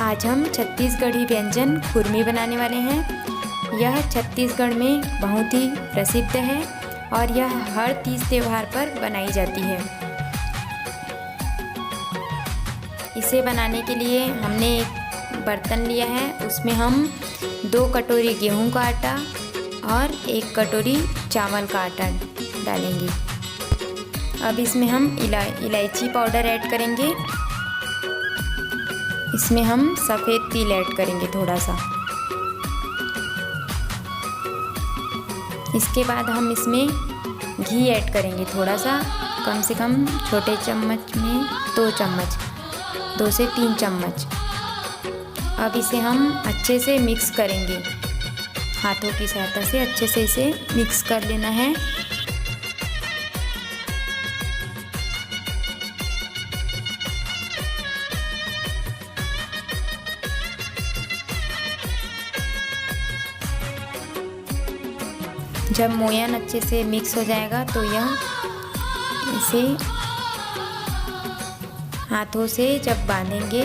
आज हम छत्तीसगढ़ी व्यंजन खुरमी बनाने वाले हैं। यह छत्तीसगढ़ में बहुत ही प्रसिद्ध है और यह हर तीज त्योहार पर बनाई जाती है। इसे बनाने के लिए हमने एक बर्तन लिया है, उसमें हम 2 कटोरी गेहूं का आटा और 1 कटोरी चावल का आटा डालेंगे। अब इसमें हम इलायची पाउडर ऐड करेंगे। इसमें हम सफ़ेद तिल ऐड करेंगे थोड़ा सा। इसके बाद हम इसमें घी ऐड करेंगे थोड़ा सा, कम से कम छोटे चम्मच में 2 चम्मच, 2 से 3 चम्मच। अब इसे हम अच्छे से मिक्स करेंगे, हाथों की सहायता से अच्छे से इसे मिक्स कर लेना है। जब मोयन अच्छे से मिक्स हो जाएगा तो इसे हाथों से जब बांधेंगे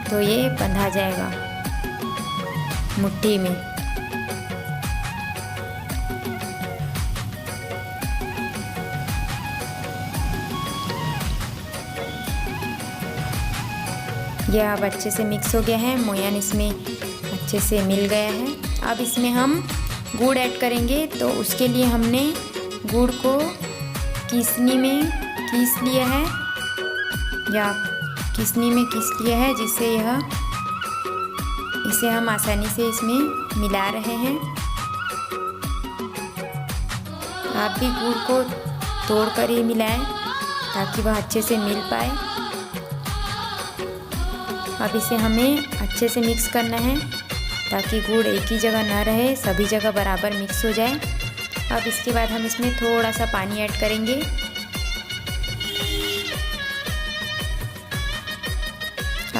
तो ये बंधा जाएगा मुट्ठी में। यह अब अच्छे से मिक्स हो गया है, मोयन इसमें अच्छे से मिल गया है। अब इसमें हम गुड़ ऐड करेंगे, तो उसके लिए हमने गुड़ को कीसनी में कीस लिया है या किसनी में कीस लिया है, जिससे इसे हम आसानी से इसमें मिला रहे हैं। आप भी गुड़ को तोड़कर ही मिलाएं ताकि वह अच्छे से मिल पाए। अब इसे हमें अच्छे से मिक्स करना है ताकि गुड़ एक ही जगह ना रहे, सभी जगह बराबर मिक्स हो जाए। अब इसके बाद हम इसमें थोड़ा सा पानी ऐड करेंगे।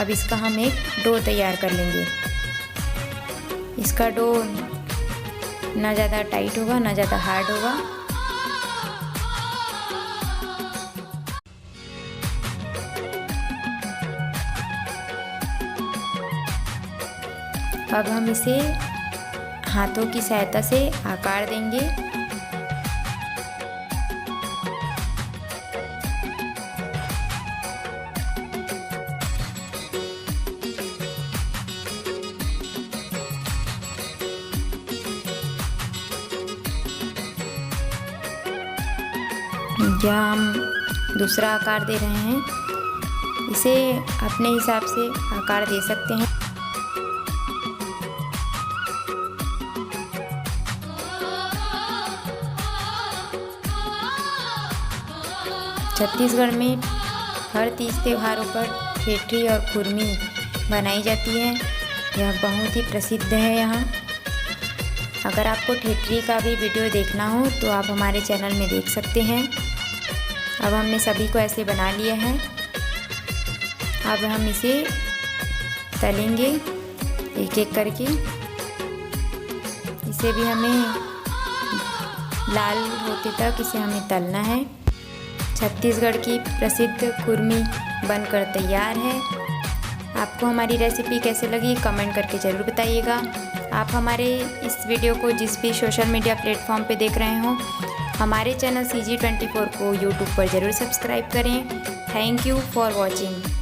अब इसका हम एक डो तैयार कर लेंगे। इसका डो ना ज़्यादा टाइट होगा ना ज़्यादा हार्ड होगा। अब हम इसे हाथों की सहायता से आकार देंगे। यहाँ हम दूसरा आकार दे रहे हैं। इसे अपने हिसाब से आकार दे सकते हैं। छत्तीसगढ़ में हर तीज त्योहारों पर ठेठरी और खुरमी बनाई जाती है। यह बहुत ही प्रसिद्ध है यहाँ। अगर आपको ठेठरी का भी वीडियो देखना हो तो आप हमारे चैनल में देख सकते हैं। अब हमने सभी को ऐसे बना लिया है। अब हम इसे तलेंगे एक एक करके। इसे भी हमें लाल होते तक इसे हमें तलना है। छत्तीसगढ़ की प्रसिद्ध खुरमी बनकर तैयार है। आपको हमारी रेसिपी कैसे लगी कमेंट करके ज़रूर बताइएगा। आप हमारे इस वीडियो को जिस भी सोशल मीडिया प्लेटफॉर्म पे देख रहे हो, हमारे चैनल CG24 को यूट्यूब पर ज़रूर सब्सक्राइब करें। Thank you for watching.